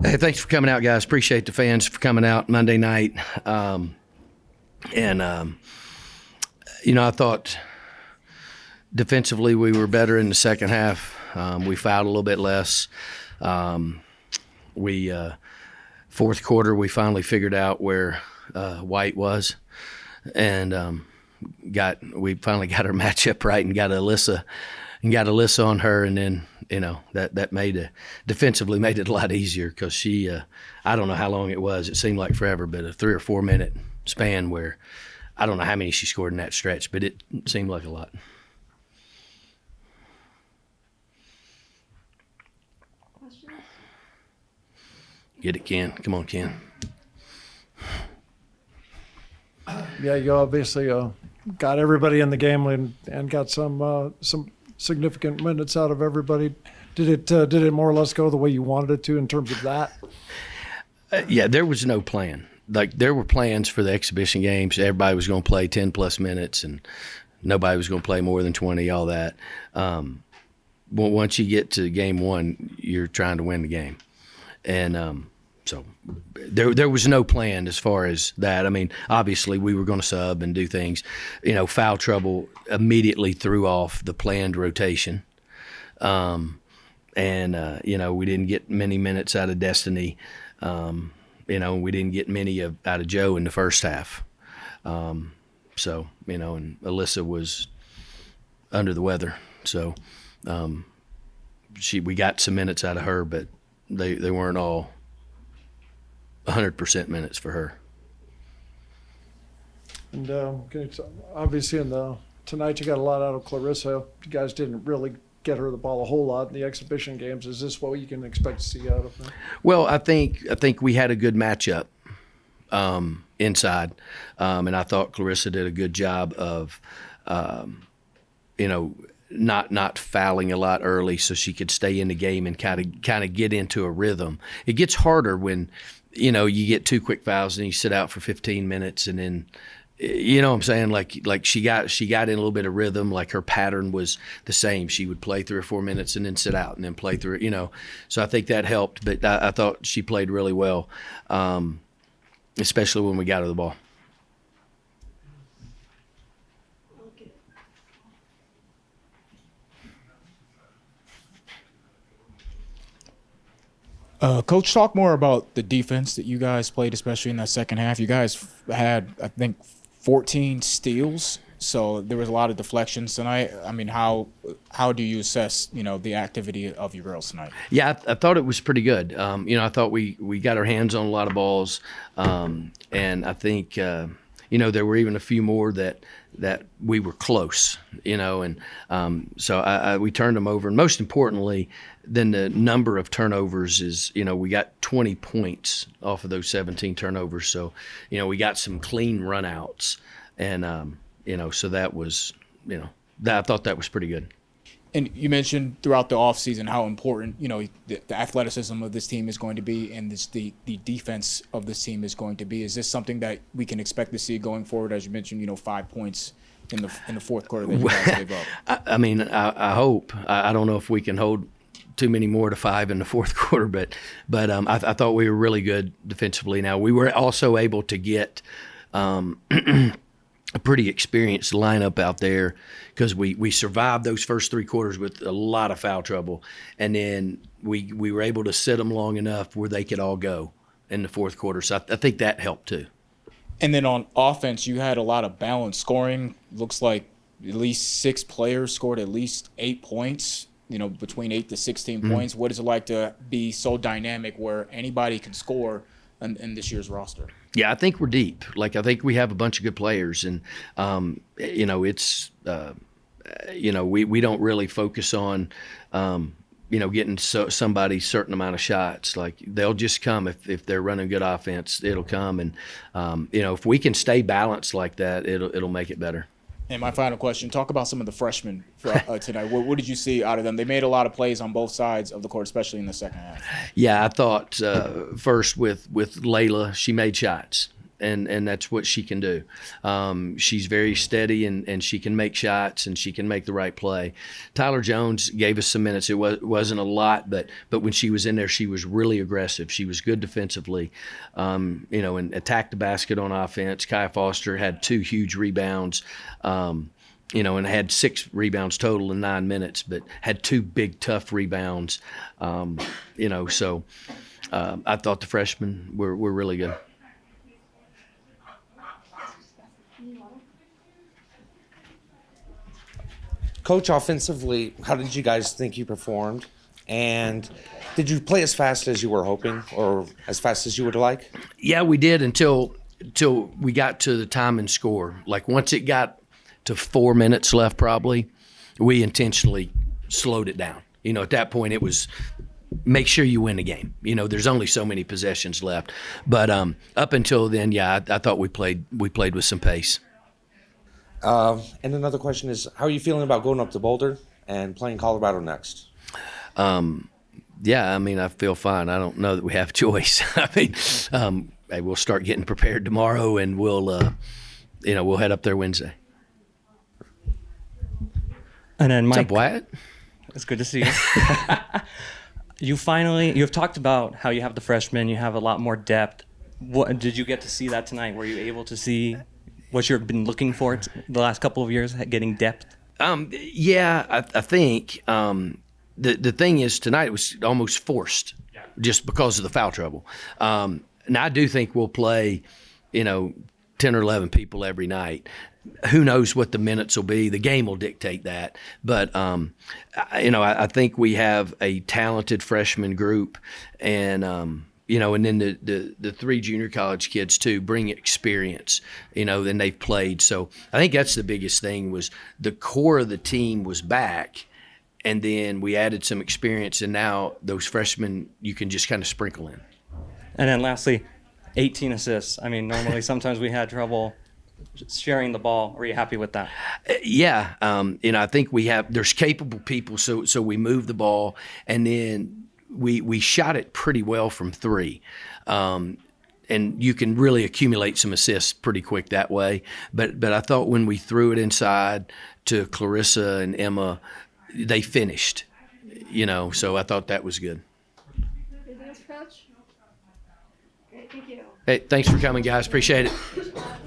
Hey, thanks for coming out, guys. Appreciate the fans for coming out Monday night. I thought defensively we were better in the second half. We fouled a little bit less. Fourth quarter, we finally figured out where White was, and we finally got our matchup right and got Alyssa on her, and then that defensively made it a lot easier because she I don't know how long it was. It seemed like forever, but a 3 or 4 minute span where I don't know how many she scored in that stretch, but it seemed like a lot. Questions? Get it, Ken. Come on, Ken. Yeah, you obviously got everybody in the game and got some significant minutes out of everybody. Did it more or less go the way you wanted it to in terms of that? Yeah, there was no plan. Like, there were plans for the exhibition games. Everybody was going to play 10-plus minutes, and nobody was going to play more than 20, all that. Once you get to game one, you're trying to win the game. And so there was no plan as far as that. I mean, obviously, we were going to sub and do things. Foul trouble immediately threw off the planned rotation. We didn't get many minutes out of Destiny. We didn't get many out of Joe in the first half. And Alyssa was under the weather. So we got some minutes out of her, but they weren't all 100% minutes for her. And obviously tonight you got a lot out of Clarissa. You guys didn't really get her the ball a whole lot in the exhibition games. Is this what you can expect to see out of her? Well, I think we had a good matchup inside, and I thought Clarissa did a good job of, not fouling a lot early, so she could stay in the game and kind of get into a rhythm. It gets harder when you get 2 quick fouls and you sit out for 15 minutes, and then. You know what I'm saying? Like she got in a little bit of rhythm. Like, her pattern was the same. She would play 3 or 4 minutes and then sit out and then play through. So I think that helped. But I thought she played really well, especially when we got her the ball. Coach, talk more about the defense that you guys played, especially in that second half. You guys had, I think, 14 steals, so there was a lot of deflections tonight. I mean, how do you assess, the activity of your girls tonight? Yeah, I thought it was pretty good. I thought we got our hands on a lot of balls, and I think there were even a few more that we were close, so we turned them over. And most importantly, then the number of turnovers is, we got 20 points off of those 17 turnovers. So, we got some clean runouts, and, so that was, I thought that was pretty good. And you mentioned throughout the offseason how important, the athleticism of this team is going to be, and the defense of this team is going to be. Is this something that we can expect to see going forward? As you mentioned, 5 points in the fourth quarter that you guys gave up. I hope. I don't know if we can hold too many more to 5 in the fourth quarter, but I thought we were really good defensively. Now, we were also able to get a pretty experienced lineup out there because we survived those first 3 quarters with a lot of foul trouble, and then we were able to sit them long enough where they could all go in the fourth quarter. So I think that helped too. And then on offense, you had a lot of balanced scoring. Looks like at least 6 players scored at least 8 points, between 8 to 16 points. What is it like to be so dynamic where anybody can score in this year's roster? Yeah, I think we're deep. Like, I think we have a bunch of good players, and it's we don't really focus on getting somebody certain amount of shots. Like, they'll just come if they're running good offense, it'll come, and if we can stay balanced like that, it'll make it better. And my final question, talk about some of the freshmen tonight. What did you see out of them? They made a lot of plays on both sides of the court, especially in the second half. Yeah, I thought first with Layla, she made shots. and that's what she can do. She's very steady, and she can make shots, and she can make the right play. Tyler Jones gave us some minutes. It wasn't a lot, but when she was in there, she was really aggressive. She was good defensively, and attacked the basket on offense. Kaya Foster had 2 huge rebounds. And had 6 rebounds total in 9 minutes, but had 2 big, tough rebounds. So I thought the freshmen were really good. Coach, offensively, how did you guys think you performed? And did you play as fast as you were hoping, or as fast as you would like? Yeah, we did until we got to the time and score. Like once it got to 4 minutes left, probably, we intentionally slowed it down. At that point, it was make sure you win the game. There's only so many possessions left. But up until then, yeah, I thought we played with some pace. And another question is, how are you feeling about going up to Boulder and playing Colorado next? Yeah, I feel fine. I don't know that we have a choice. We'll start getting prepared tomorrow, and we'll head up there Wednesday. And then Mike, what's up, Wyatt? It's good to see you. You've talked about how you have the freshmen, you have a lot more depth. What did you get to see that tonight? Were you able to see what you've been looking for the last couple of years, getting depth? Yeah, I think the thing is tonight it was almost forced, just because of the foul trouble. Now I do think we'll play, 10 or 11 people every night. Who knows what the minutes will be? The game will dictate that. But, I think we have a talented freshman group, and, and then the 3 junior college kids too bring experience, and they've played. So I think that's the biggest thing was the core of the team was back, and then we added some experience, and now those freshmen you can just kind of sprinkle in. And then lastly, 18 assists. Normally sometimes we had trouble sharing the ball. Are you happy with that? Yeah. I think there's capable people, so we moved the ball, and then we shot it pretty well from 3. And you can really accumulate some assists pretty quick that way. But I thought when we threw it inside to Clarissa and Emma, they finished, so I thought that was good. Anything else, Coach? Great, thank you. Hey, thanks for coming, guys. Appreciate it.